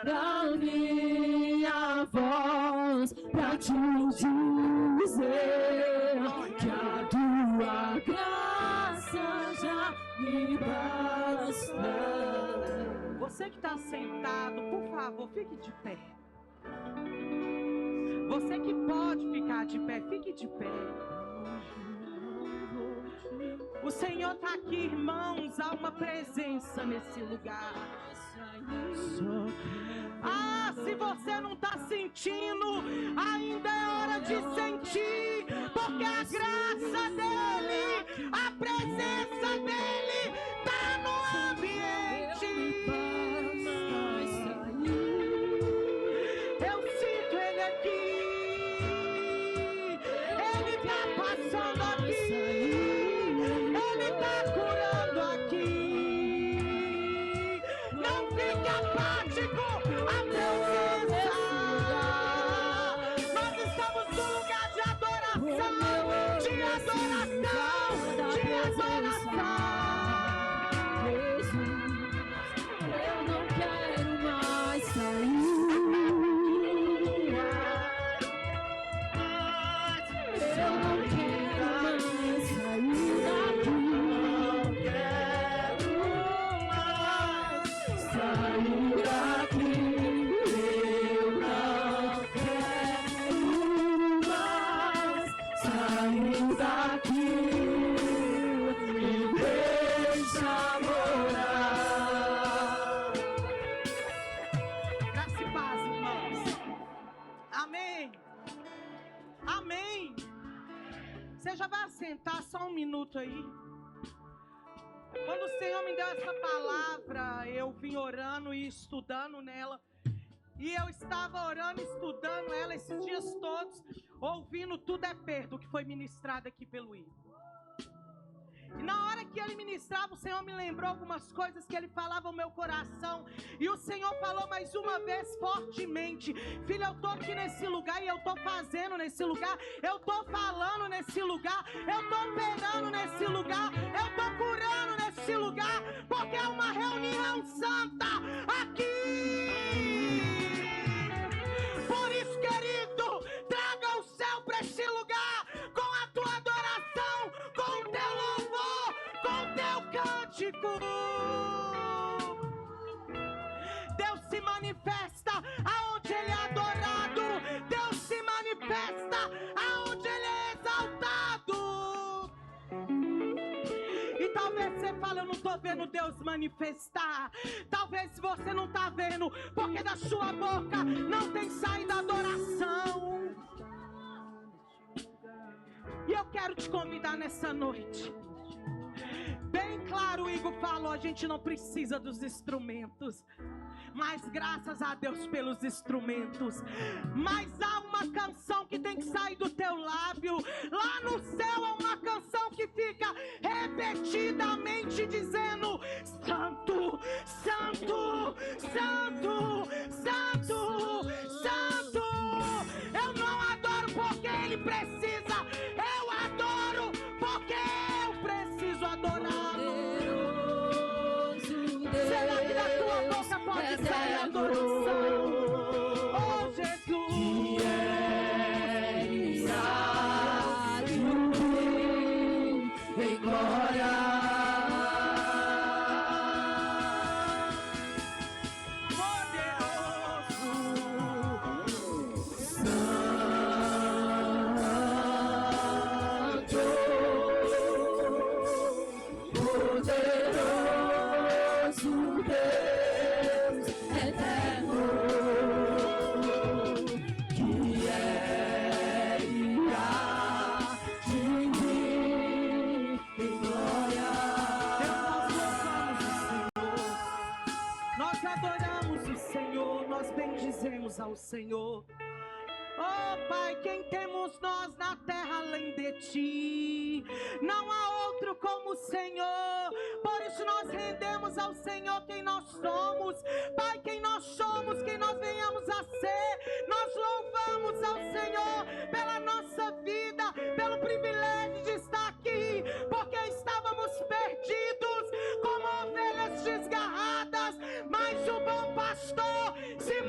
a minha voz pra te dizer que a tua graça já me basta. Você que está sentado, por favor, fique de pé. Você que pode ficar de pé, fique de pé. O Senhor está aqui, irmãos. Há uma presença nesse lugar. Ah, se você não está sentindo, ainda é hora de sentir, porque a graça dele, a presença dele está no ambiente. Eu sinto ele aqui, ele está passando aqui, ele está curando aqui. Não fique apático à presença. Nós estamos no lugar de adoração, de adoração, de adoração. Eu não quero mais sair. Eu não quero mais sair daqui. Não quero mais sair daqui. Eu não quero mais sair daqui. Me deixa morar. Graça e paz, irmãos. Amém. Amém. Você já vai assentar só um minuto aí. Quando o Senhor me deu essa palavra, eu vim orando e estudando nela. E eu estava orando e estudando ela esses dias todos, ouvindo Tudo é Perdo, que foi ministrado aqui pelo Igor. E na hora que ele ministrava, o Senhor me lembrou algumas coisas que ele falava ao meu coração. E o Senhor falou mais uma vez fortemente: filho, eu estou aqui nesse lugar e eu estou fazendo nesse lugar, eu estou falando nesse lugar, eu estou operando nesse lugar, eu estou curando nesse lugar, porque é uma reunião santa aqui. Por isso, querido, traga o céu para esse lugar com a tua adoração, com o teu louvor, com o teu cântico. Deus se manifesta aonde Ele é adorado. Deus se manifesta aonde Ele é exaltado. E talvez você fale: eu não estou vendo Deus manifestar. Talvez você não está vendo, porque da sua boca não tem saído adoração. E eu quero te convidar nessa noite. Bem claro, o Igor falou, a gente não precisa dos instrumentos, mas graças a Deus pelos instrumentos. Mas há uma canção que tem que sair do teu lábio. Lá no céu há uma canção que fica repetidamente dizendo: Santo, Santo, Santo, Santo, Santo. Eu não adoro porque ele precisa, eu adoro porque eu preciso adorá-lo. Será que da tua boca pode sair adoração? Oh Jesus, Que em glória. Ao Senhor. Oh Pai, quem temos nós na terra além de Ti? Não há outro como o Senhor. Por isso nós rendemos ao Senhor quem nós somos. Pai, quem nós somos, quem nós venhamos a ser. Nós louvamos ao Senhor pela nossa vida, pelo privilégio de estar aqui, porque estávamos perdidos como ovelhas desgarradas, mas o bom pastor se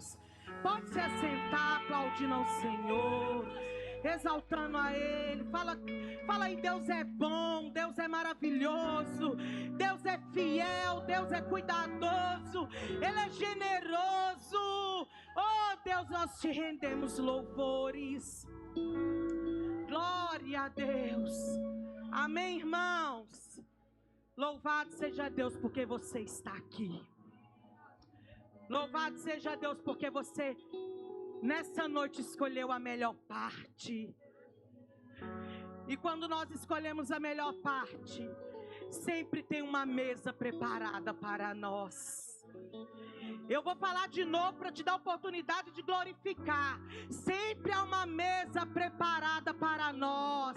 Deus. Pode se assentar, aplaudindo ao Senhor, exaltando a Ele. Fala aí, Deus é bom, Deus é maravilhoso, Deus é fiel, Deus é cuidadoso, Ele é generoso. Oh Deus, nós te rendemos louvores. Glória a Deus. Amém, irmãos? Louvado seja Deus porque você está aqui. Louvado seja Deus porque você nessa noite escolheu a melhor parte. E quando nós escolhemos a melhor parte, sempre tem uma mesa preparada para nós. Eu vou falar de novo para te dar a oportunidade de glorificar. Sempre há uma mesa preparada para nós.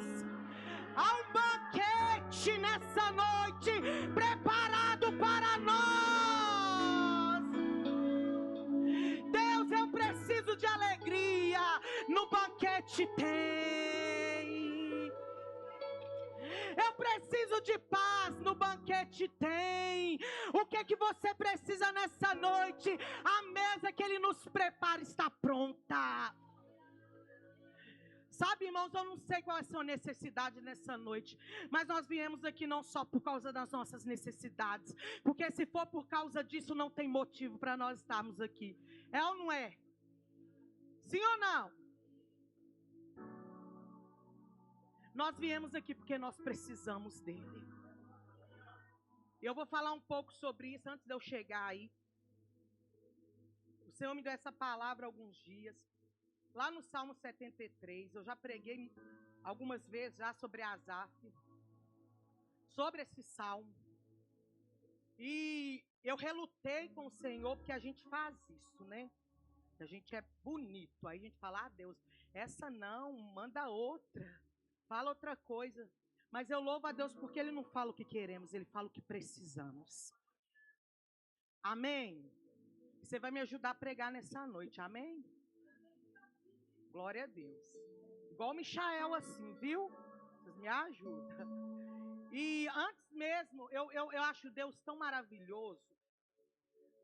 Há um banquete nessa noite preparado para nós. Deus, eu preciso de alegria. No banquete tem. Eu preciso de paz, no banquete tem. O que é que você precisa nessa noite? A mesa que Ele nos prepara está pronta. Sabe, irmãos, eu não sei qual é a sua necessidade nessa noite, mas nós viemos aqui não só por causa das nossas necessidades, porque se for por causa disso, não tem motivo para nós estarmos aqui. É ou não é? Sim ou não? Nós viemos aqui porque nós precisamos dele. Eu vou falar um pouco sobre isso antes de eu chegar aí. O Senhor me deu essa palavra há alguns dias. Lá no Salmo 73, eu já preguei algumas vezes já sobre Asaf, sobre esse salmo. E eu relutei com o Senhor, porque a gente faz isso, né? A gente é bonito, aí a gente fala, Deus, essa não, manda outra, fala outra coisa. Mas eu louvo a Deus porque Ele não fala o que queremos, Ele fala o que precisamos. Amém? Você vai me ajudar a pregar nessa noite, amém? Glória a Deus. Igual o Michael assim, viu? Vocês me ajudam. E antes mesmo, eu acho Deus tão maravilhoso,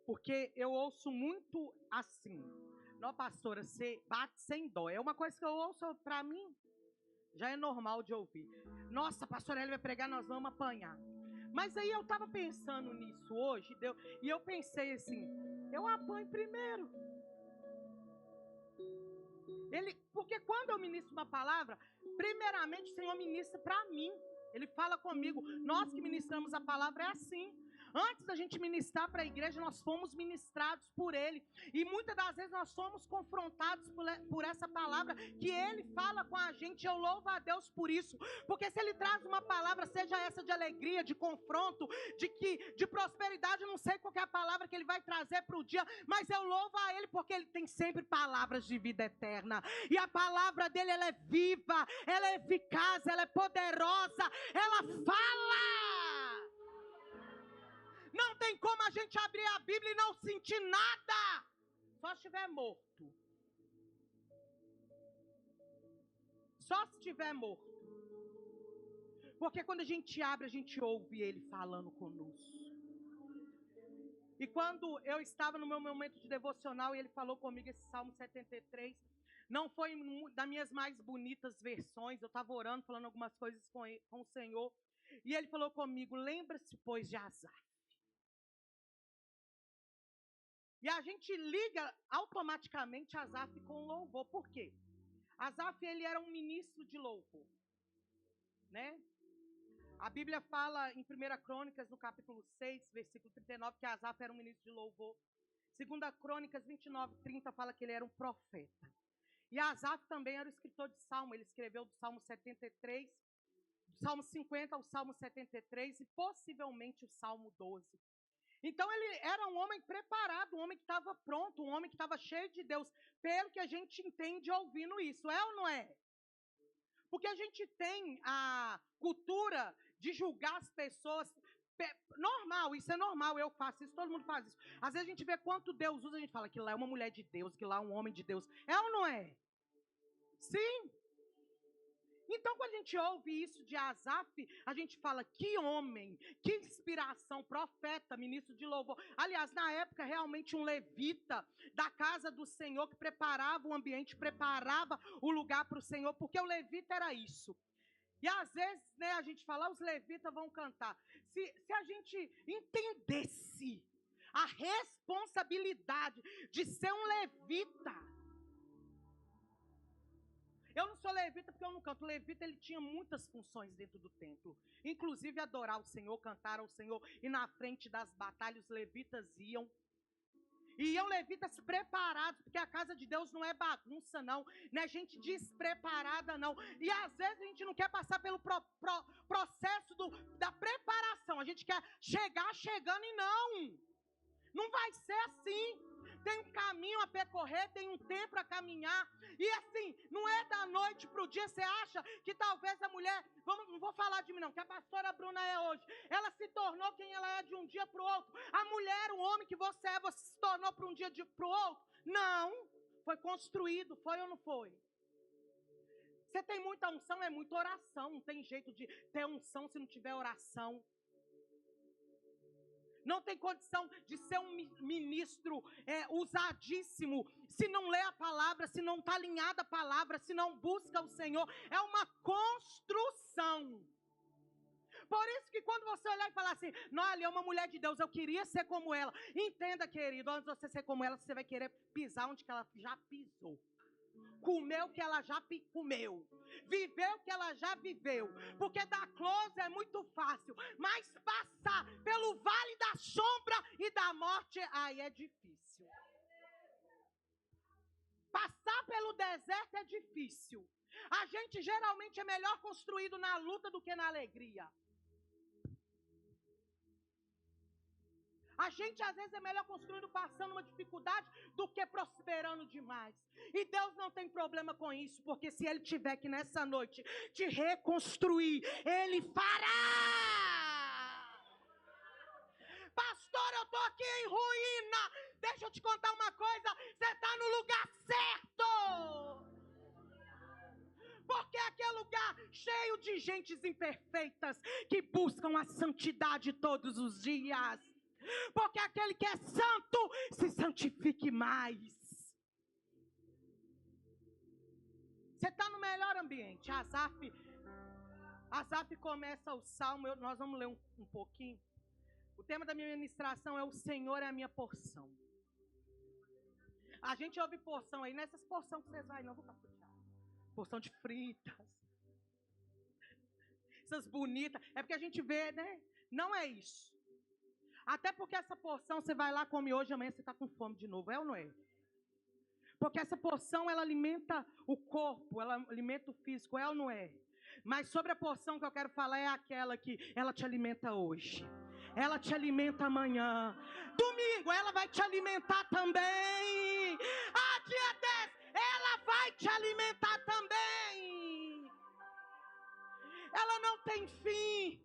porque eu ouço muito assim. Não, pastora, você bate sem dó. É uma coisa que eu ouço para mim, já é normal de ouvir. Nossa, pastora, ele vai pregar, nós vamos apanhar. Mas aí eu estava pensando nisso hoje, e eu pensei assim, eu apanho primeiro. Porque quando eu ministro uma palavra, primeiramente o Senhor ministra para mim. Ele fala comigo. Nós que ministramos a palavra é assim. Antes da gente ministrar para a igreja, nós fomos ministrados por Ele. E muitas das vezes nós somos confrontados por essa palavra que Ele fala com a gente. Eu louvo a Deus por isso. Porque se Ele traz uma palavra, seja essa de alegria, de confronto, de prosperidade, eu não sei qual é a palavra que Ele vai trazer para o dia, mas eu louvo a Ele porque Ele tem sempre palavras de vida eterna. E a palavra dEle, ela é viva, ela é eficaz, ela é poderosa, ela fala. Não tem como a gente abrir a Bíblia e não sentir nada, só se estiver morto. Só se estiver morto. Porque quando a gente abre, a gente ouve Ele falando conosco. E quando eu estava no meu momento de devocional e Ele falou comigo esse Salmo 73, não foi das minhas mais bonitas versões. Eu estava orando, falando algumas coisas com o Senhor. E Ele falou comigo, lembra-se, pois, de Asaf. E a gente liga automaticamente Asaf com louvor. Por quê? Asaf, ele era um ministro de louvor, né? A Bíblia fala em 1 Crônicas, no capítulo 6, versículo 39, que Asaf era um ministro de louvor. 2 Crônicas 29, 30 fala que ele era um profeta. E Asaf também era o escritor de Salmo. Ele escreveu do Salmo 73, do Salmo 50 ao Salmo 73 e possivelmente o Salmo 12. Então ele era um homem preparado, um homem que estava pronto, um homem que estava cheio de Deus, pelo que a gente entende ouvindo isso, é ou não é? Porque a gente tem a cultura de julgar as pessoas, normal, isso é normal, eu faço isso, todo mundo faz isso. Às vezes a gente vê quanto Deus usa, a gente fala que lá é uma mulher de Deus, que lá é um homem de Deus, é ou não é? Sim. Então, quando a gente ouve isso de Asaf, a gente fala, que homem, que inspiração, profeta, ministro de louvor. Aliás, na época, realmente um levita da casa do Senhor, que preparava o ambiente, preparava o lugar para o Senhor, porque o levita era isso. E às vezes, né, a gente fala, os levitas vão cantar. Se a gente entendesse a responsabilidade de ser um levita. Eu não sou levita porque eu não canto. O levita, ele tinha muitas funções dentro do templo. Inclusive adorar o Senhor, cantar ao Senhor. E na frente das batalhas, os levitas iam. E iam levitas preparados, porque a casa de Deus não é bagunça, não. Não é gente despreparada, não. E às vezes a gente não quer passar pelo processo da preparação. A gente quer chegar chegando e não. Não vai ser assim. Tem um caminho a percorrer, tem um tempo a caminhar. E assim, não é da noite para o dia. Você acha que talvez a mulher, não vou falar de mim não, que a pastora Bruna é hoje. Ela se tornou quem ela é de um dia para o outro. A mulher, o homem que você é, você se tornou para um dia para o outro? Não. Foi construído, foi ou não foi? Você tem muita unção, é muita oração. Não tem jeito de ter unção se não tiver oração. Não tem condição de ser um ministro usadíssimo se não lê a palavra, se não está alinhada a palavra, se não busca o Senhor. É uma construção. Por isso que quando você olhar e falar assim, olha, é uma mulher de Deus, eu queria ser como ela. Entenda, querido, antes de você ser como ela, você vai querer pisar onde que ela já pisou. Comer o que ela já comeu. Viver o que ela já viveu. Porque dar close é muito fácil. Mas passar pelo vale da sombra e da morte, aí é difícil. Passar pelo deserto é difícil. A gente geralmente é melhor construído na luta do que na alegria. A gente às vezes é melhor construindo passando uma dificuldade do que prosperando demais. E Deus não tem problema com isso, porque se Ele tiver que nessa noite te reconstruir, Ele fará. Pastor, eu estou aqui em ruína. Deixa eu te contar uma coisa, você está no lugar certo. Porque aquele lugar cheio de gentes imperfeitas que buscam a santidade todos os dias. Porque aquele que é santo se santifique mais. Você está no melhor ambiente. Asaf começa o salmo. Nós vamos ler um pouquinho. O tema da minha ministração é: o Senhor é a minha porção. A gente ouve porção aí. Nessas porções que vocês vão, não vou capuchar. Porção de fritas. Essas bonitas. É porque a gente vê, né? Não é isso. Até porque essa porção você vai lá, come hoje, amanhã você está com fome de novo. É ou não é? Porque essa porção, ela alimenta o corpo, ela alimenta o físico. É ou não é? Mas sobre a porção que eu quero falar é aquela que ela te alimenta hoje. Ela te alimenta amanhã. Domingo, ela vai te alimentar também. Dia 10, ela vai te alimentar também. Ela não tem fim.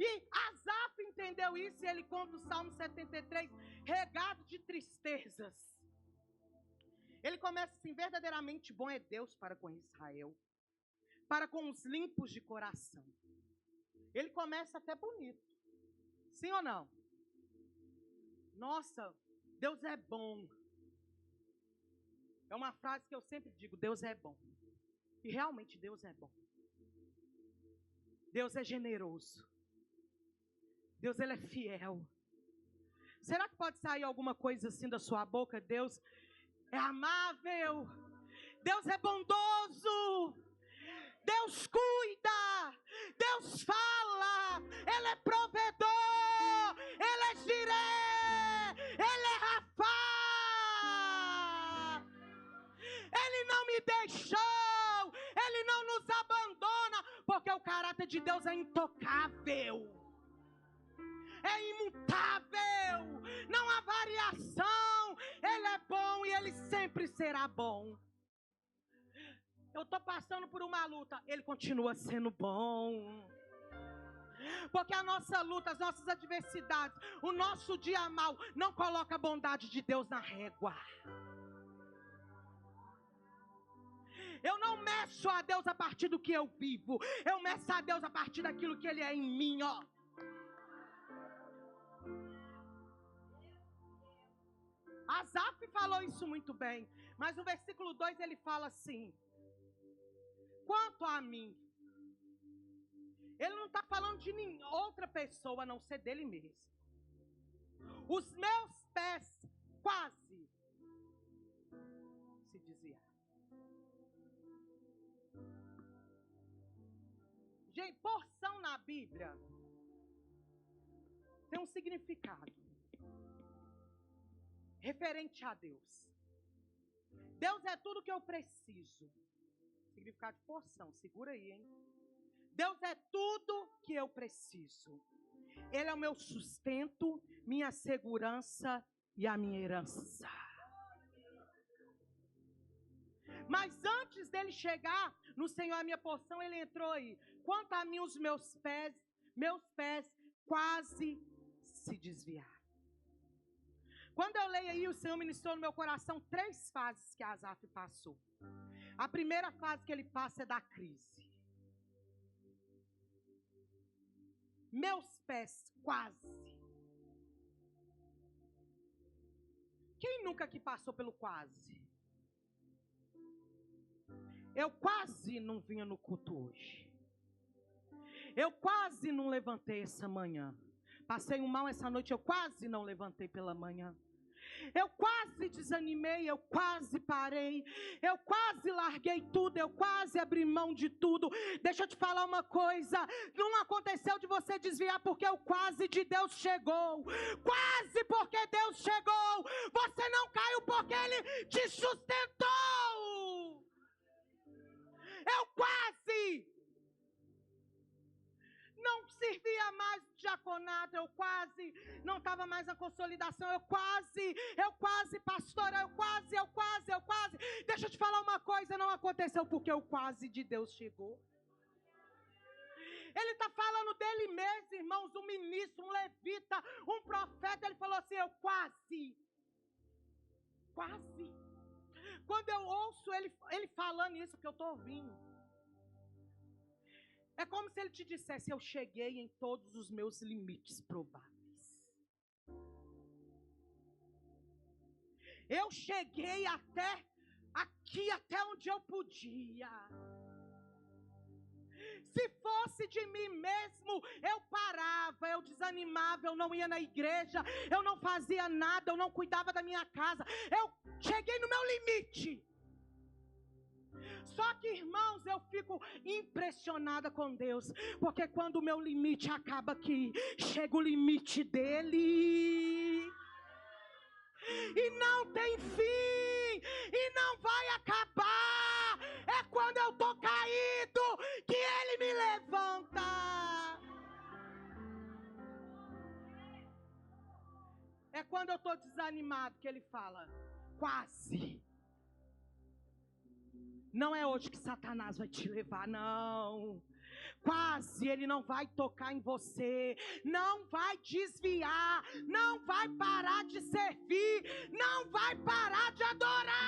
E Asaf entendeu isso e ele conta o Salmo 73, regado de tristezas. Ele começa assim: verdadeiramente bom é Deus para com Israel, para com os limpos de coração. Ele começa até bonito. Sim ou não? Nossa, Deus é bom. É uma frase que eu sempre digo: Deus é bom. E realmente Deus é bom. Deus é generoso. Deus, Ele é fiel. Será que pode sair alguma coisa assim da sua boca? Deus é amável. Deus é bondoso. Deus cuida. Deus fala. Ele é provedor. Ele é Jiré. Ele é Rafá. Ele não me deixou. Ele não nos abandona. Porque o caráter de Deus é intocável. É imutável, não há variação. Ele é bom e Ele sempre será bom. Eu estou passando por uma luta, Ele continua sendo bom. Porque a nossa luta, as nossas adversidades, o nosso dia mal, não coloca a bondade de Deus na régua. Eu não meço a Deus a partir do que eu vivo. Eu meço a Deus a partir daquilo que Ele é em mim, ó. Asaf falou isso muito bem. Mas no versículo 2 ele fala assim: quanto a mim. Ele não está falando de outra pessoa a não ser dele mesmo. Os meus pés quase se desviaram. Gente, porção na Bíblia tem um significado referente a Deus. Deus é tudo que eu preciso. Significado de porção, segura aí, hein? Deus é tudo que eu preciso. Ele é o meu sustento, minha segurança e a minha herança. Mas antes dele chegar no Senhor a minha porção, ele entrou aí. Quanto a mim, os meus pés quase se desviaram. Quando eu leio aí, o Senhor ministrou no meu coração 3 fases que Asaf passou. A primeira fase que ele passa é da crise. Meus pés quase. Quem nunca que passou pelo quase? Eu quase não vinha no culto hoje. Eu quase não levantei essa manhã. Passei um mal essa noite, eu quase não levantei pela manhã. Eu quase desanimei, eu quase parei, eu quase larguei tudo, eu quase abri mão de tudo. Deixa eu te falar uma coisa, não aconteceu de você desviar porque o quase de Deus chegou. Quase porque Deus chegou. Você não caiu porque Ele te sustentou. Eu quase não servia mais de diaconato, eu quase não estava mais na consolidação, eu quase, pastora, eu quase. Deixa eu te falar uma coisa, não aconteceu porque o quase de Deus chegou. Ele está falando dele mesmo, irmãos, um ministro, um levita, um profeta, ele falou assim, eu quase. Quando eu ouço ele falando isso que eu estou ouvindo, é como se ele te dissesse, eu cheguei em todos os meus limites prováveis. Eu cheguei até aqui, até onde eu podia. Se fosse de mim mesmo, eu parava, eu desanimava, eu não ia na igreja, eu não fazia nada, eu não cuidava da minha casa. Eu cheguei no meu limite. Só que, irmãos, eu fico impressionada com Deus, porque quando o meu limite acaba aqui, chega o limite dele. E não tem fim, e não vai acabar. É quando eu estou caído que Ele me levanta. É quando eu estou desanimado que Ele fala, quase. Não é hoje que Satanás vai te levar, não. Quase ele não vai tocar em você, não vai desviar, não vai parar de servir, não vai parar de adorar.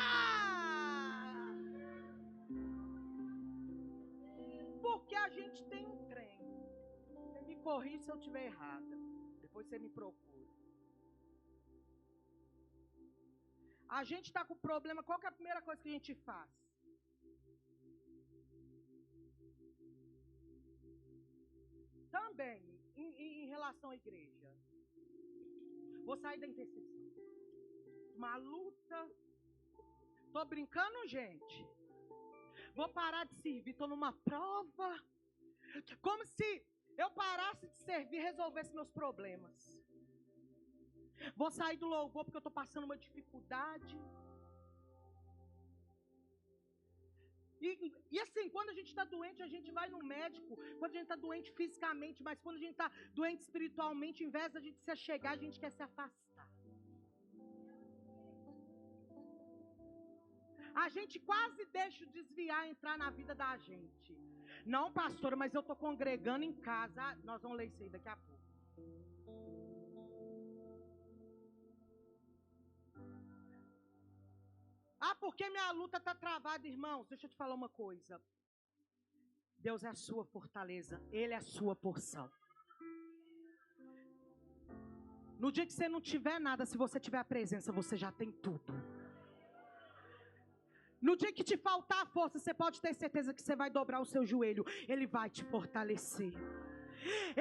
Porque a gente tem um trem. Você me corrige se eu estiver errada. Depois você me procura. A gente está com problema, qual que é a primeira coisa que a gente faz? Também, em relação à igreja, vou sair da intercessão. Uma luta. Tô brincando, gente. Vou parar de servir, estou numa prova. Como se eu parasse de servir e resolvesse meus problemas. Vou sair do louvor porque eu estou passando uma dificuldade. E assim, quando a gente está doente, a gente vai no médico. Quando a gente está doente fisicamente, mas quando a gente está doente espiritualmente, ao invés da gente se achegar, a gente quer se afastar. A gente quase deixa o desviar entrar na vida da gente. Não, pastora, mas eu estou congregando em casa. Ah, nós vamos ler isso aí daqui a pouco. Ah, porque minha luta está travada, irmãos. Deixa eu te falar uma coisa. Deus é a sua fortaleza. Ele é a sua porção. No dia que você não tiver nada, se você tiver a presença, você já tem tudo. No dia que te faltar força, você pode ter certeza que você vai dobrar o seu joelho. Ele vai te fortalecer.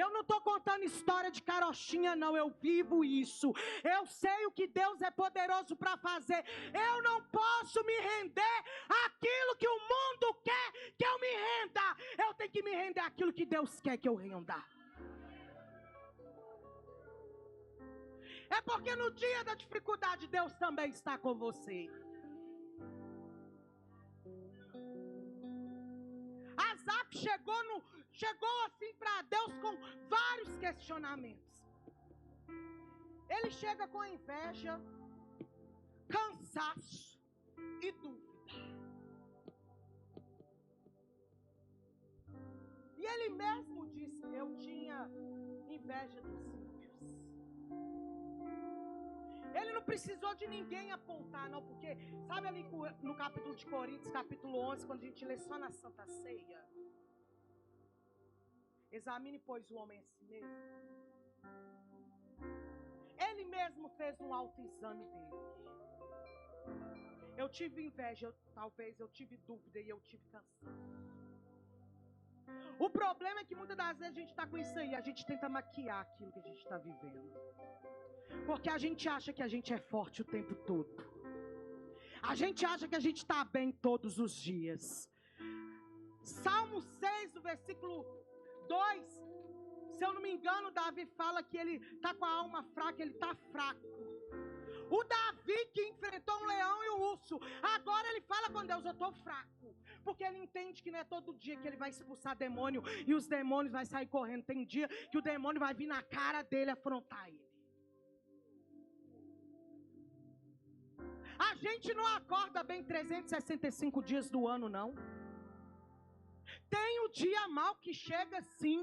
Eu não estou contando história de carochinha, não. Eu vivo isso. Eu sei o que Deus é poderoso para fazer. Eu não posso me render àquilo que o mundo quer que eu me renda. Eu tenho que me render àquilo que Deus quer que eu renda. É porque no dia da dificuldade, Deus também está com você. Asaf chegou assim para Deus com vários questionamentos. Ele chega com inveja, cansaço e dúvida. E ele mesmo disse: eu tinha inveja dos ímpios. Ele não precisou de ninguém apontar, não, porque sabe ali no capítulo de Coríntios, capítulo 11, quando a gente lê só na Santa Ceia? Examine, pois, o homem a si mesmo. Ele mesmo fez um autoexame dele. Eu tive inveja, talvez eu tive dúvida e eu tive cansaço. O problema é que muitas das vezes a gente está com isso aí, a gente tenta maquiar aquilo que a gente está vivendo. Porque a gente acha que a gente é forte o tempo todo. A gente acha que a gente está bem todos os dias. Salmo 6, o versículo 2, se eu não me engano, Davi fala que ele está com a alma fraca, ele está fraco. O Davi que enfrentou um leão e um urso, agora ele fala com Deus: eu estou fraco. Porque ele entende que não é todo dia que ele vai expulsar demônio e os demônios vão sair correndo. Tem dia que o demônio vai vir na cara dele afrontar ele. A gente não acorda bem 365 dias do ano, não. Tem o dia mal que chega sim,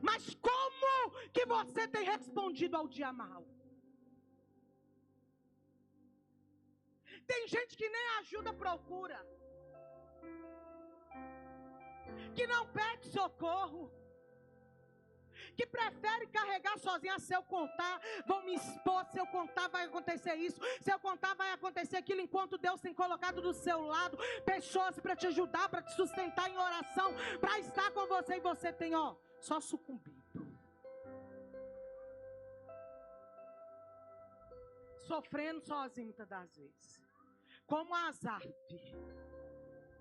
mas como que você tem respondido ao dia mal? Tem gente que nem ajuda procura, que não pede socorro, que prefere carregar sozinha. Se eu contar, vão me expor. Se eu contar, vai acontecer isso. Se eu contar, vai acontecer aquilo. Enquanto Deus tem colocado do seu lado pessoas para te ajudar, para te sustentar em oração, para estar com você, e você tem, só sucumbido, sofrendo sozinho muitas das vezes, como Asaf,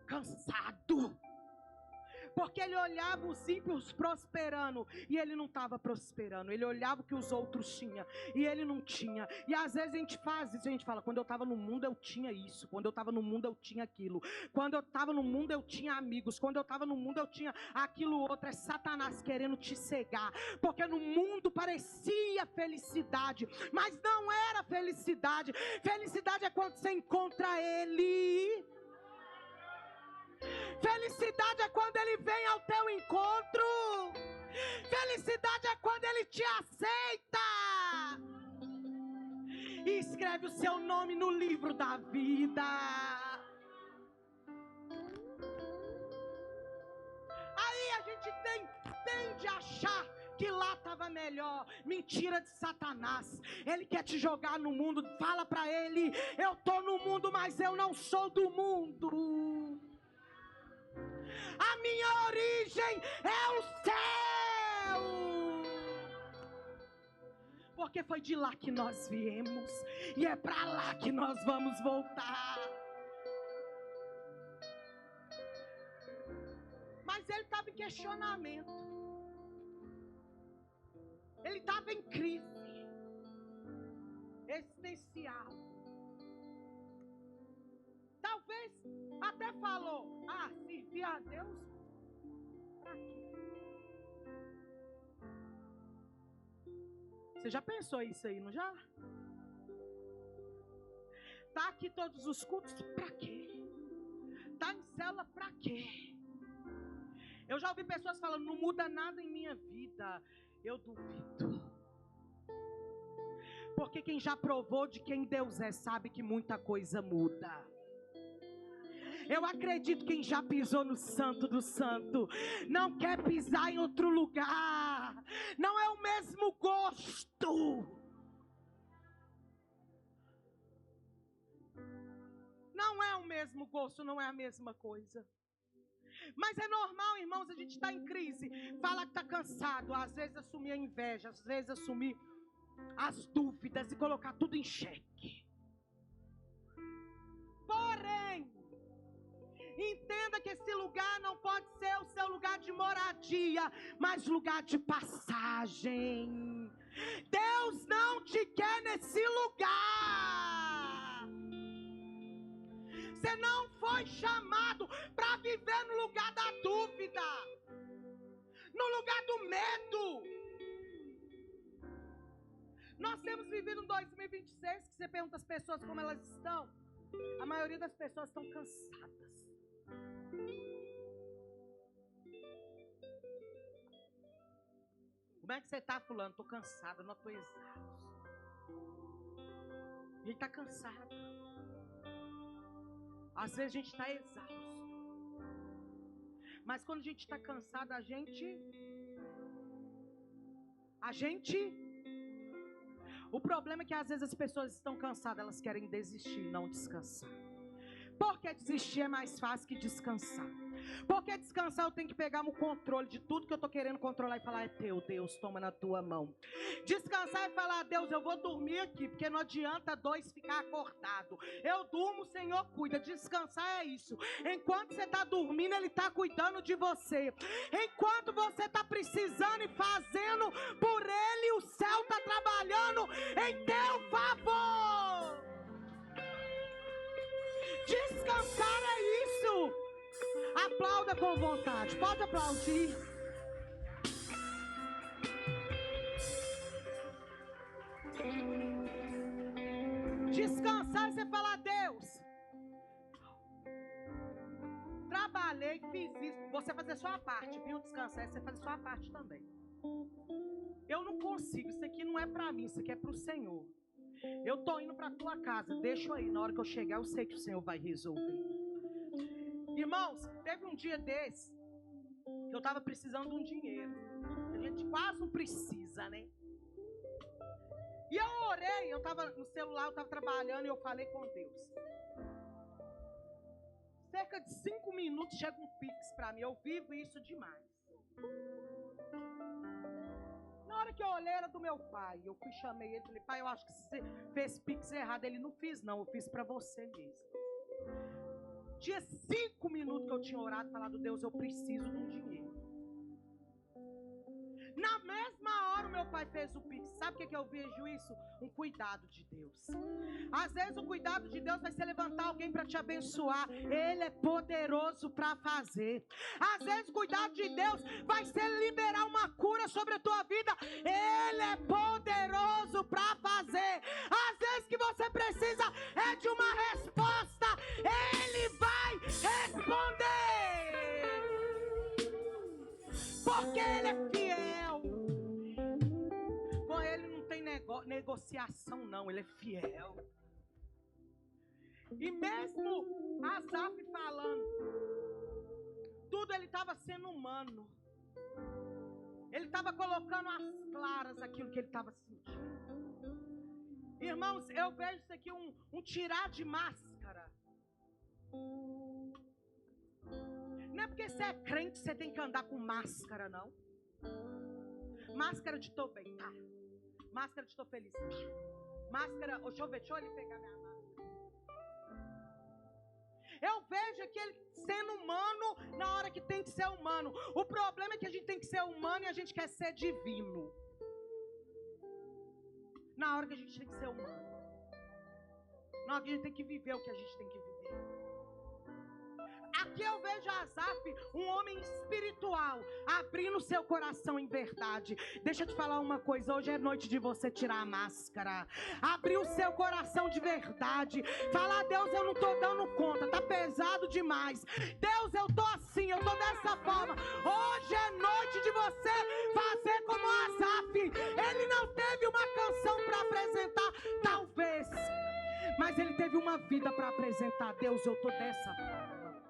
cansado. Porque ele olhava os ímpios prosperando e ele não estava prosperando. Ele olhava o que os outros tinham e ele não tinha. E às vezes a gente faz isso, a gente fala: quando eu estava no mundo eu tinha isso, quando eu estava no mundo eu tinha aquilo, quando eu estava no mundo eu tinha amigos, quando eu estava no mundo eu tinha aquilo outro. É Satanás querendo te cegar, porque no mundo parecia felicidade, mas não era felicidade. Felicidade é quando você encontra Ele. Felicidade é quando Ele vem ao teu encontro. Felicidade é quando Ele te aceita e escreve o seu nome no livro da vida. Aí a gente tende a achar que lá estava melhor. Mentira de Satanás. Ele quer te jogar no mundo. Fala para ele: eu estou no mundo, mas eu não sou do mundo. A minha origem é o céu. Porque foi de lá que nós viemos e é para lá que nós vamos voltar. Mas ele estava em questionamento. Ele estava em crise existencial. Talvez até falou: servir a Deus pra quê? Você já pensou isso aí, não já? Tá aqui todos os cultos, pra quê? Tá em célula, pra quê? Eu já ouvi pessoas falando: não muda nada em minha vida. Eu duvido. Porque quem já provou de quem Deus é sabe que muita coisa muda. Eu acredito que quem já pisou no Santo do Santo não quer pisar em outro lugar. Não é o mesmo gosto. Não é o mesmo gosto, não é a mesma coisa. Mas é normal, irmãos, a gente está em crise. Fala que está cansado. Às vezes assumir a inveja, às vezes assumir as dúvidas e colocar tudo em xeque. Porém, entenda que esse lugar não pode ser o seu lugar de moradia, mas lugar de passagem. Deus não te quer nesse lugar. Você não foi chamado para viver no lugar da dúvida, no lugar do medo. Nós temos vivido um 2026 que você pergunta às pessoas como elas estão. A maioria das pessoas estão cansadas. Como é que você está, fulano? Estou cansada, não estou exausto. A gente está cansado. Às vezes a gente está exausto. Mas quando a gente está cansado, a gente... O problema é que às vezes as pessoas estão cansadas, elas querem desistir, não descansar. Porque desistir é mais fácil que descansar. Porque descansar eu tenho que pegar o controle de tudo que eu estou querendo controlar e falar, é teu, Deus, toma na tua mão. Descansar e falar, Deus, eu vou dormir aqui, porque não adianta dois ficar acordado. Eu durmo, o Senhor cuida. Descansar é isso. Enquanto você está dormindo, Ele está cuidando de você. Enquanto você está precisando e fazendo por Ele, o céu está trabalhando em teu favor. Descansar é isso. Aplauda com vontade. Pode aplaudir. Descansar é você falar, Deus, trabalhei, fiz isso. Você fazer sua parte, viu? Descansar é você fazer sua parte também. Eu não consigo, isso aqui não é pra mim, isso aqui é pro Senhor. Eu tô indo pra tua casa, deixa aí, na hora que eu chegar eu sei que o Senhor vai resolver. Irmãos, teve um dia desse que eu tava precisando de um dinheiro. A gente quase não precisa, né? E eu orei, eu tava no celular, eu tava trabalhando e eu falei com Deus. Cerca de 5 minutos chega um Pix pra mim, eu vivo isso demais. Na hora que eu olhei era do meu pai, eu fui, chamei ele, falei, pai, eu acho que você fez Pix errado. Ele, não fiz não, eu fiz pra você mesmo. Tinha 5 minutos que eu tinha orado, falado, Deus, eu preciso de um dinheiro. Na mesma hora o meu pai fez o Pix. Sabe o que eu vejo isso? Um cuidado de Deus. Às vezes o cuidado de Deus vai ser levantar alguém para te abençoar. Ele é poderoso para fazer. Às vezes o cuidado de Deus vai ser liberar uma cura sobre a tua vida. Ele é poderoso para fazer. Às vezes que você precisa é de uma resposta. Ele vai responder. Porque Ele é fiel. Com Ele não tem negociação não, Ele é fiel. E mesmo Asaf falando, tudo ele estava sendo humano. Ele estava colocando às claras aquilo que ele estava sentindo. Irmãos, eu vejo isso aqui um tirar de máscara. Não é porque você é crente que você tem que andar com máscara, não. Máscara de tô bem, tá? Máscara de tô feliz. Máscara, deixa eu ele pegar minha máscara. Eu vejo aquele sendo humano na hora que tem que ser humano. O problema é que a gente tem que ser humano e a gente quer ser divino. Na hora que a gente tem que ser humano. Na hora que a gente tem que viver o que a gente tem que viver. Aqui eu vejo Asaf, um homem espiritual, abrindo seu coração em verdade. Deixa eu te falar uma coisa, hoje é noite de você tirar a máscara. Abrir o seu coração de verdade. Falar, Deus, eu não estou dando conta, tá pesado demais. Deus, eu estou assim, eu estou dessa forma. Hoje é noite de você fazer como Asaf. Ele não teve uma canção para apresentar, talvez, mas ele teve uma vida para apresentar. Deus, eu estou dessa forma.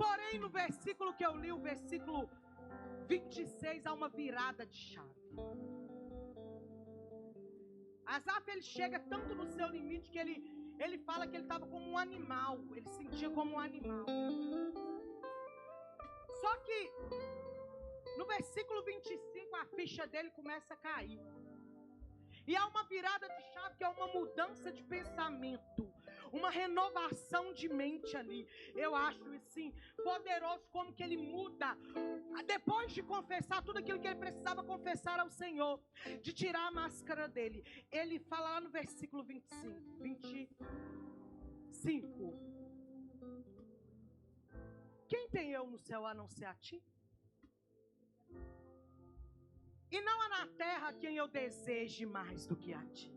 Porém, no versículo que eu li, o versículo 26, há uma virada de chave. Asaf, ele chega tanto no seu limite que ele fala que ele estava como um animal. Ele se sentia como um animal. Só que no versículo 25 a ficha dele começa a cair. E há uma virada de chave que é uma mudança de pensamento. Uma renovação de mente ali. Eu acho assim poderoso como que ele muda. Depois de confessar tudo aquilo que ele precisava confessar ao Senhor, de tirar a máscara dele, ele fala lá no versículo 25. Quem tem eu no céu a não ser a ti? E não há na terra quem eu deseje mais do que a ti.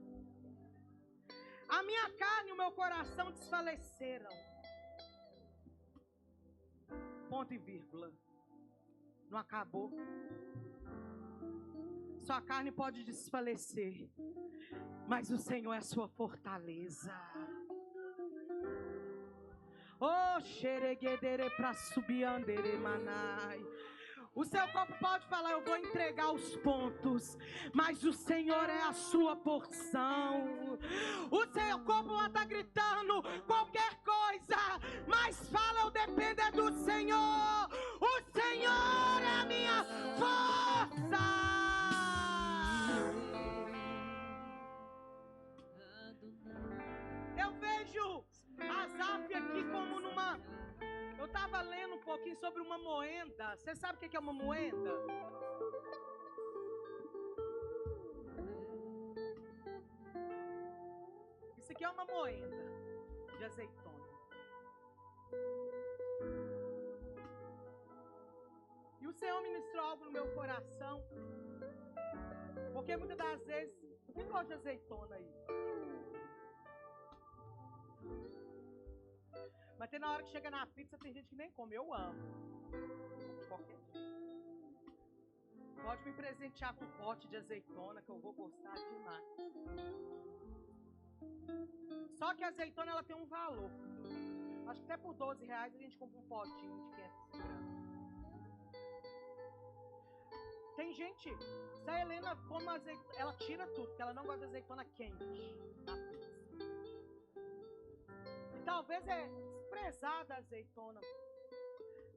A minha carne e o meu coração desfaleceram. Ponto e vírgula. Não acabou. Sua carne pode desfalecer, mas o Senhor é a sua fortaleza. Oh, xereguedere pra subir andere manai. O seu corpo pode falar, eu vou entregar os pontos, mas o Senhor é a sua porção. O seu corpo vai estar gritando qualquer coisa, mas fala, eu dependo do Senhor. O Senhor é a minha força. Eu vejo Asaf aqui como numa... Eu estava lendo um pouquinho sobre uma moenda. Você sabe o que é uma moenda? Isso aqui é uma moenda de azeitona. E o Senhor ministrou algo no meu coração. Porque muitas das vezes, quem gosta de azeitona aí? Mas tem na hora que chega na pizza, tem gente que nem come. Eu amo. De qualquer jeito. Pode me presentear com um pote de azeitona, que eu vou gostar demais. Só que a azeitona, ela tem um valor. Acho que até por R$12 a gente compra um potinho de 500 gramas. Tem gente, se a Helena come azeitona, ela tira tudo, porque ela não gosta de azeitona quente na pizza. E talvez é desprezada a azeitona,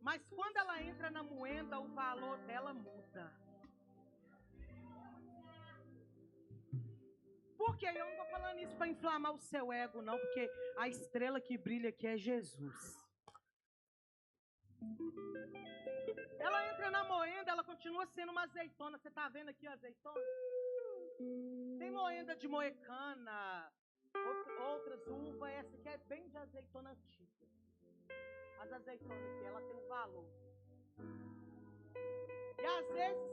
mas quando ela entra na moenda, o valor dela muda. Por quê? Eu não estou falando isso para inflamar o seu ego, não, porque a estrela que brilha aqui é Jesus. Ela entra na moenda, ela continua sendo uma azeitona. Você está vendo aqui a azeitona? Tem moenda de moecana, outras uvas. Essa aqui é bem de azeitona antiga. As azeitonas aqui, ela tem um valor. E às vezes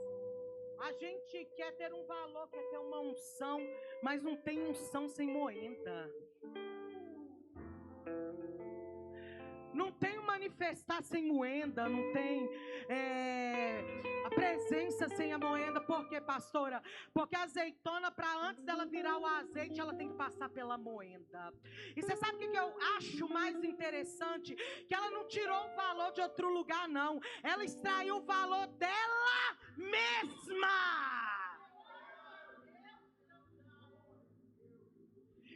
a gente quer ter um valor, quer ter uma unção, mas não tem unção sem moenda. Não tem manifestar sem moenda, não tem a presença sem a moenda. Por quê, pastora? Porque a azeitona, para antes dela virar o azeite, ela tem que passar pela moenda. E você sabe o que eu acho mais interessante? Que ela não tirou o valor de outro lugar, não. Ela extraiu o valor dela mesma.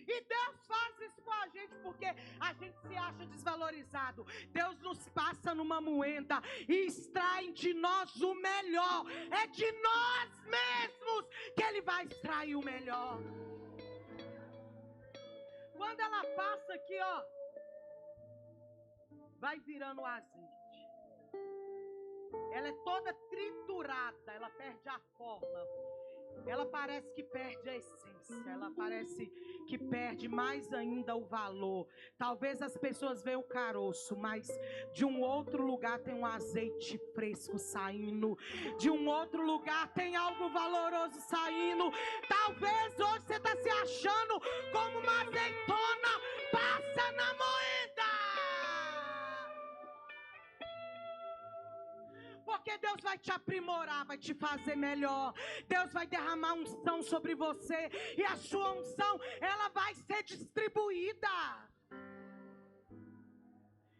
E Deus faz isso com a gente porque a gente se acha desvalorizado. Deus nos passa numa moenda e extrai de nós o melhor. É de nós mesmos que Ele vai extrair o melhor. Quando ela passa aqui, ó, vai virando o azeite. Ela é toda triturada, ela perde a forma. Ela parece que perde a essência, ela parece que perde mais ainda o valor. Talvez as pessoas vejam o caroço, mas de um outro lugar tem um azeite fresco saindo. De um outro lugar tem algo valoroso saindo. Talvez hoje você está se achando como uma azeitona, passa na moeda. Porque Deus vai te aprimorar, vai te fazer melhor. Deus vai derramar unção sobre você. E a sua unção, ela vai ser distribuída.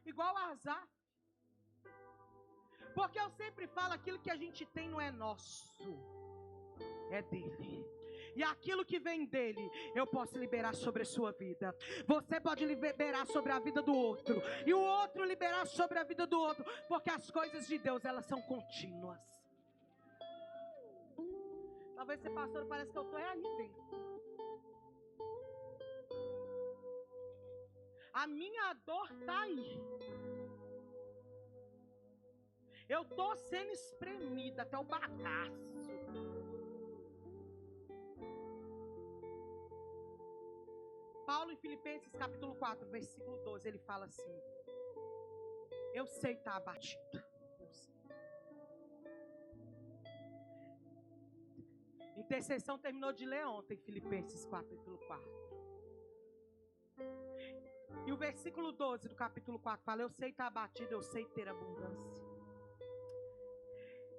Igual a Asaf. Porque eu sempre falo, aquilo que a gente tem não é nosso, é dele. E aquilo que vem dele, eu posso liberar sobre a sua vida. Você pode liberar sobre a vida do outro. E o outro liberar sobre a vida do outro. Porque as coisas de Deus, elas são contínuas. Talvez você, pastor, parece que eu estou aí dentro. A minha dor está aí. Eu estou sendo espremida até o bagaço. Paulo em Filipenses capítulo 4, versículo 12, ele fala assim: eu sei estar abatido. Eu sei. Intercessão terminou de ler ontem, Filipenses capítulo 4. E o versículo 12 do capítulo 4 fala: eu sei estar abatido, eu sei ter abundância.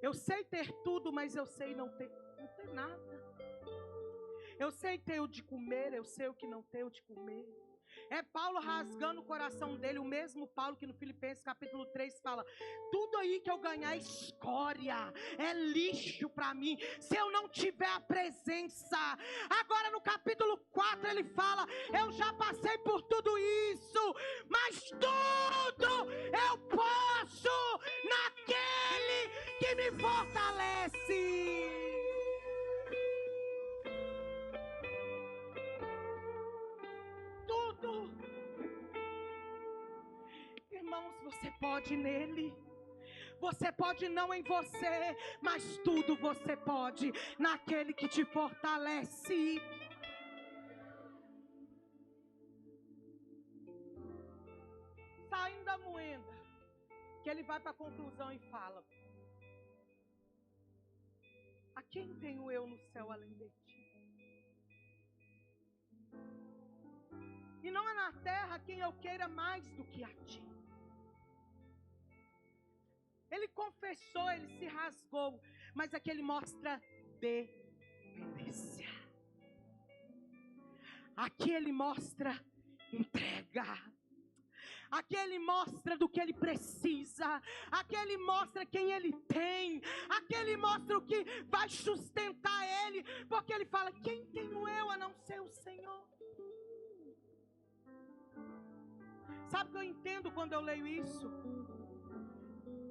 Eu sei ter tudo, mas eu sei não ter nada. Eu sei ter o de comer, eu sei o que não ter o de comer. É Paulo rasgando o coração dele, o mesmo Paulo que no Filipenses capítulo 3 fala: tudo aí que eu ganhar é escória, é lixo para mim, se eu não tiver a presença. Agora no capítulo 4 ele fala: eu já passei por tudo isso, mas tudo eu posso naquele que me fortalece. Irmãos, você pode nele. Você pode não em você, mas tudo você pode naquele que te fortalece. Saindo da moenda, que ele vai para a conclusão e fala: a quem tenho eu no céu além de ti? E não é na terra quem eu queira mais do que a ti. Ele confessou, ele se rasgou, mas aqui ele mostra dependência. Aqui ele mostra entrega. Aqui ele mostra do que ele precisa. Aqui ele mostra quem ele tem. Aqui ele mostra o que vai sustentar ele. Porque ele fala: quem tenho eu a não ser o Senhor? Sabe o que eu entendo quando eu leio isso?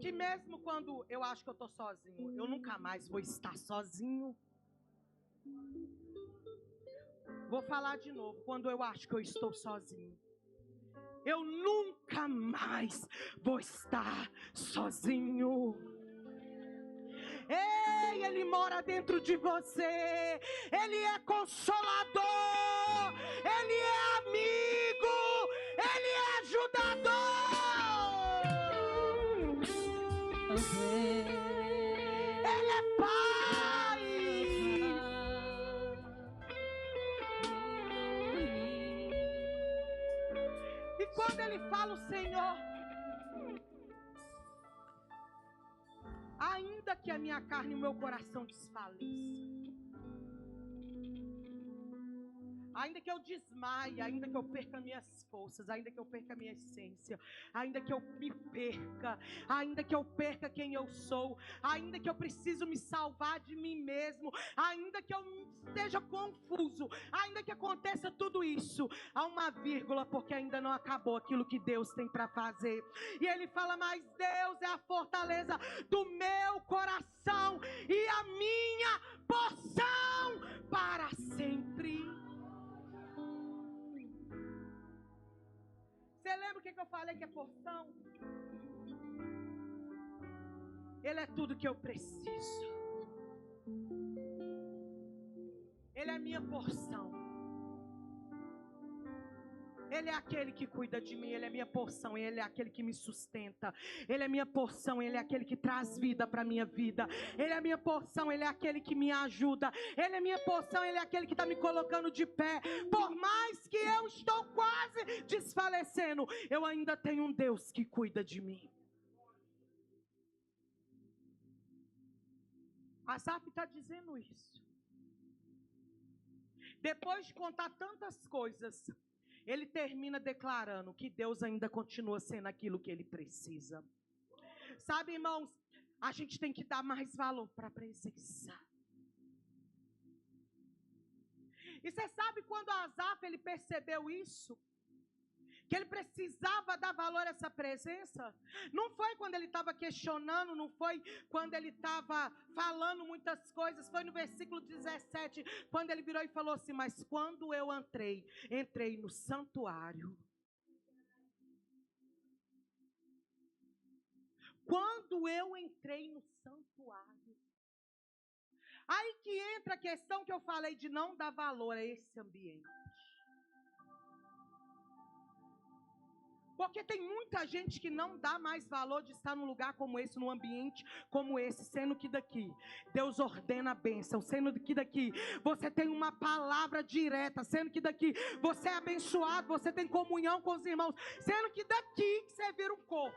Que mesmo quando eu acho que eu estou sozinho, eu nunca mais vou estar sozinho. Vou falar de novo. Quando eu acho que eu estou sozinho, eu nunca mais vou estar sozinho. Ei, ele mora dentro de você. Ele é consolador. Ele é amigo. Ele é ajudador. Ele é pai. E quando ele fala o Senhor, ainda que a minha carne e o meu coração desfaleça, ainda que eu desmaie, ainda que eu perca minhas forças, ainda que eu perca minha essência, ainda que eu me perca, ainda que eu perca quem eu sou, ainda que eu preciso me salvar de mim mesmo, ainda que eu esteja confuso, ainda que aconteça tudo isso, há uma vírgula, porque ainda não acabou aquilo que Deus tem para fazer. E ele fala: mas Deus é a fortaleza do meu coração e a minha porção para sempre. Você lembra o que eu falei que é porção? Ele é tudo que eu preciso. Ele é a minha porção. Ele é aquele que cuida de mim. Ele é minha porção. Ele é aquele que me sustenta. Ele é minha porção. Ele é aquele que traz vida para a minha vida. Ele é minha porção. Ele é aquele que me ajuda. Ele é minha porção. Ele é aquele que está me colocando de pé. Por mais que eu estou quase desfalecendo, eu ainda tenho um Deus que cuida de mim. Asaf está dizendo isso. Depois de contar tantas coisas, ele termina declarando que Deus ainda continua sendo aquilo que ele precisa. Sabe, irmãos, a gente tem que dar mais valor para a presença. E você sabe quando Asaf ele percebeu isso? Que ele precisava dar valor a essa presença? Não foi quando ele estava questionando, não foi quando ele estava falando muitas coisas, foi no versículo 17, quando ele virou e falou assim: mas quando eu entrei no santuário, quando eu entrei no santuário, aí que entra a questão que eu falei de não dar valor a esse ambiente. Porque tem muita gente que não dá mais valor de estar num lugar como esse, num ambiente como esse, sendo que daqui Deus ordena a bênção, sendo que daqui você tem uma palavra direta, sendo que daqui você é abençoado, você tem comunhão com os irmãos, sendo que daqui você vira um corpo.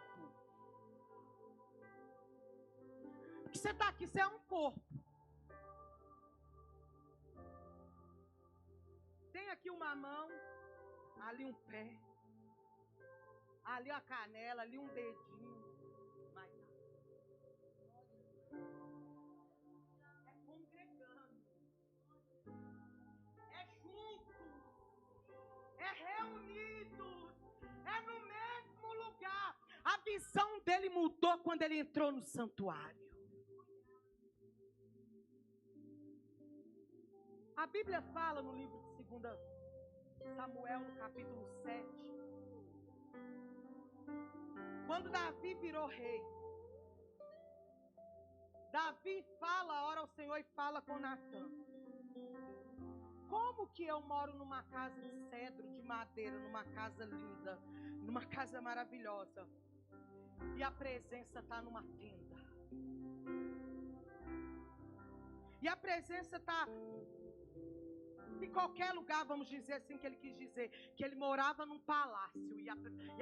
Porque você está aqui, você é um corpo. Tem aqui uma mão, ali um pé, ali a canela, ali um dedinho. Mas é congregando, é junto, é reunido, é no mesmo lugar. A visão dele mudou quando ele entrou no santuário. A Bíblia fala no livro de 2 Samuel, no capítulo 7, quando Davi virou rei, Davi fala, ora ao Senhor e fala com Natã: como que eu moro numa casa de cedro, de madeira, numa casa linda, numa casa maravilhosa, e a presença está numa tenda? E a presença está em qualquer lugar, vamos dizer assim, que ele quis dizer, que ele morava num palácio, e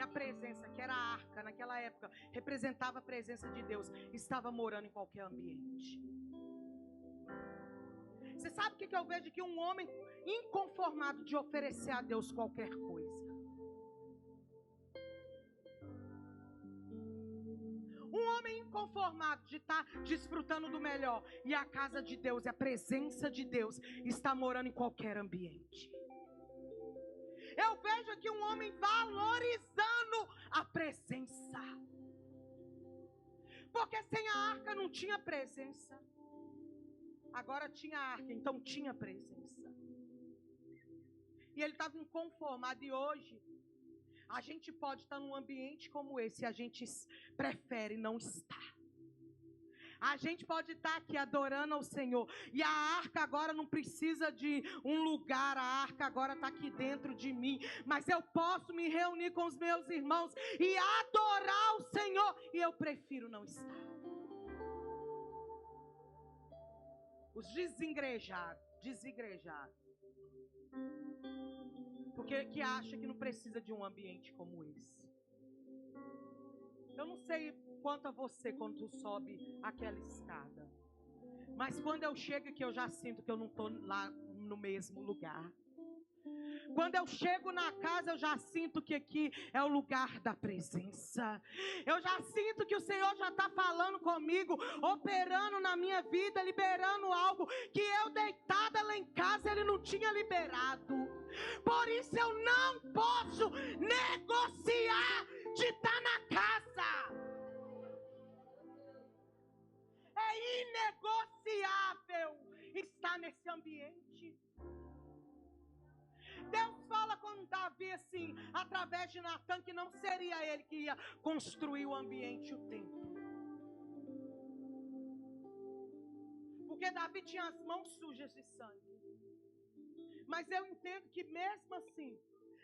a presença, que era a arca naquela época, representava a presença de Deus, estava morando em qualquer ambiente. Você sabe o que eu vejo? Que um homem inconformado de oferecer a Deus qualquer coisa, um homem inconformado de estar desfrutando do melhor, e a casa de Deus e a presença de Deus está morando em qualquer ambiente. Eu vejo aqui um homem valorizando a presença, porque sem a arca não tinha presença, agora tinha a arca, então tinha presença. E ele estava inconformado, e hoje a gente pode estar num ambiente como esse, e a gente prefere não estar. A gente pode estar aqui adorando ao Senhor, e a arca agora não precisa de um lugar, a arca agora está aqui dentro de mim, mas eu posso me reunir com os meus irmãos e adorar o Senhor, e eu prefiro não estar. Os desigrejados, porque que acha que não precisa de um ambiente como esse. Eu não sei quanto a você quando tu sobe aquela escada, mas quando eu chego aqui eu já sinto que eu não estou lá no mesmo lugar. Quando eu chego na casa, eu já sinto que aqui é o lugar da presença. Eu já sinto que o Senhor já está falando comigo, operando na minha vida, liberando algo que eu deitada lá em casa Ele não tinha liberado. Por isso eu não posso negociar de estar na casa. É inegociável estar nesse ambiente. Deus fala com Davi assim, através de Natã, que não seria ele que ia construir o ambiente, o templo. Porque Davi tinha as mãos sujas de sangue. Mas eu entendo que mesmo assim,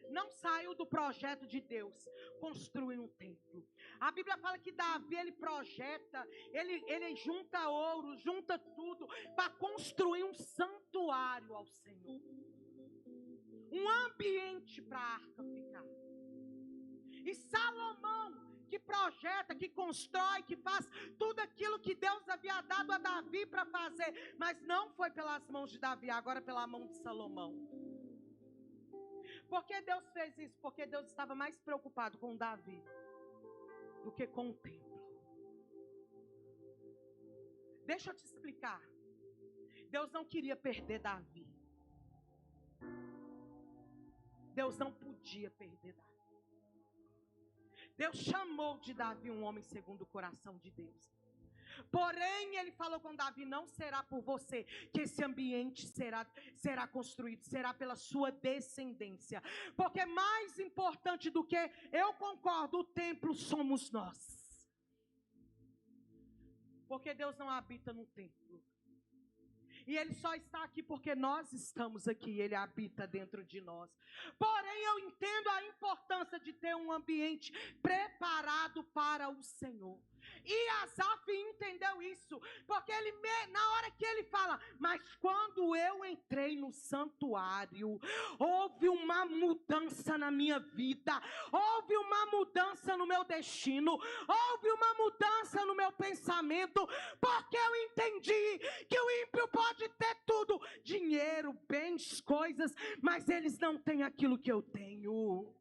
não saiu do projeto de Deus construir um templo. A Bíblia fala que Davi, ele projeta, ele junta ouro, junta tudo para construir um santuário ao Senhor. Um ambiente para a arca ficar. E Salomão, que projeta, que constrói, que faz tudo aquilo que Deus havia dado a Davi para fazer, mas não foi pelas mãos de Davi, agora pela mão de Salomão. Por que Deus fez isso? Porque Deus estava mais preocupado com Davi do que com o templo. Deixa eu te explicar. Deus não queria perder Davi. Deus não podia perder Davi. Deus chamou de Davi um homem segundo o coração de Deus. Porém, ele falou com Davi: não será por você que esse ambiente será construído, será pela sua descendência. Porque mais importante do que, eu concordo, o templo somos nós. Porque Deus não habita no templo. E Ele só está aqui porque nós estamos aqui. Ele habita dentro de nós. Porém, eu entendo a importância de ter um ambiente preparado para o Senhor. E Asaf entendeu isso, porque na hora que ele fala: mas quando eu entrei no santuário, houve uma mudança na minha vida, houve uma mudança no meu destino, houve uma mudança no meu pensamento, porque eu entendi que o ímpio pode ter tudo, dinheiro, bens, coisas, mas eles não têm aquilo que eu tenho.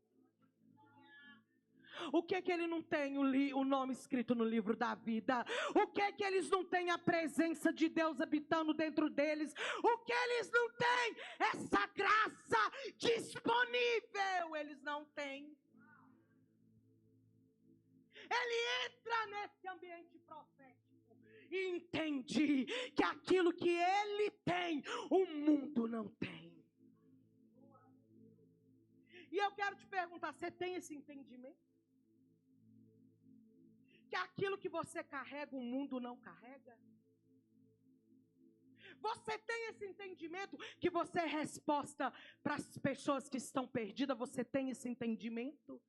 O que ele não tem? O nome escrito no livro da vida. O que eles não têm? A presença de Deus habitando dentro deles. O que eles não têm? Essa graça disponível. Eles não têm. Ele entra nesse ambiente profético e entende que aquilo que ele tem, o mundo não tem. E eu quero te perguntar: você tem esse entendimento? Que aquilo que você carrega, o mundo não carrega? Você tem esse entendimento que você é resposta para as pessoas que estão perdidas? Você tem esse entendimento?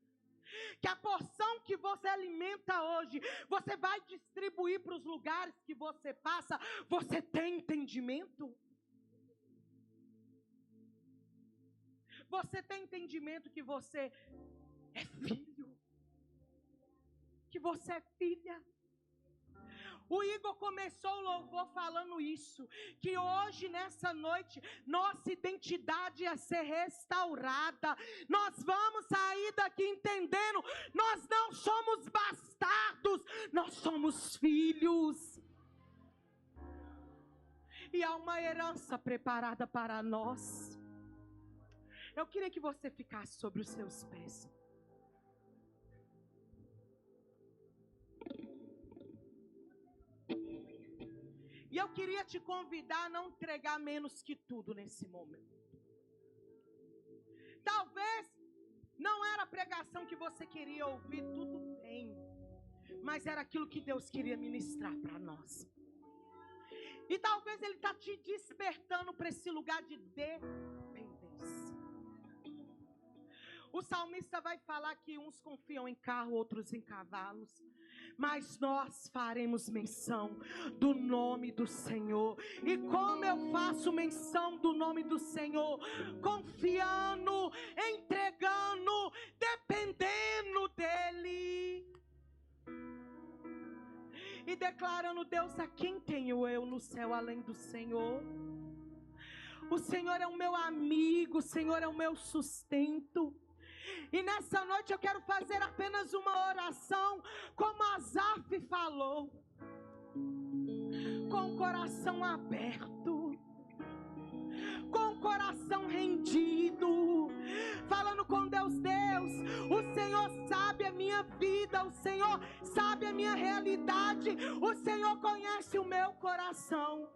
Que a porção que você alimenta hoje, você vai distribuir para os lugares que você passa? Você tem entendimento? Você tem entendimento que você é filho? Que você é filha? O Igor começou o louvor falando isso, que hoje, nessa noite, nossa identidade ia ser restaurada. Nós vamos sair daqui entendendo, nós não somos bastardos, nós somos filhos. E há uma herança preparada para nós. Eu queria que você ficasse sobre os seus pés. E eu queria te convidar a não entregar menos que tudo nesse momento. Talvez não era a pregação que você queria ouvir, tudo bem. Mas era aquilo que Deus queria ministrar para nós. E talvez Ele está te despertando para esse lugar de dependência. O salmista vai falar que uns confiam em carro, outros em cavalos. Mas nós faremos menção do nome do Senhor. E como eu faço menção do nome do Senhor? Confiando, entregando, dependendo dEle. E declarando: Deus, a quem tenho eu no céu além do Senhor? O Senhor é o meu amigo, o Senhor é o meu sustento. E nessa noite eu quero fazer apenas uma oração, como Asaf falou, com o coração aberto, com o coração rendido, falando com Deus: Deus, o Senhor sabe a minha vida, o Senhor sabe a minha realidade, o Senhor conhece o meu coração.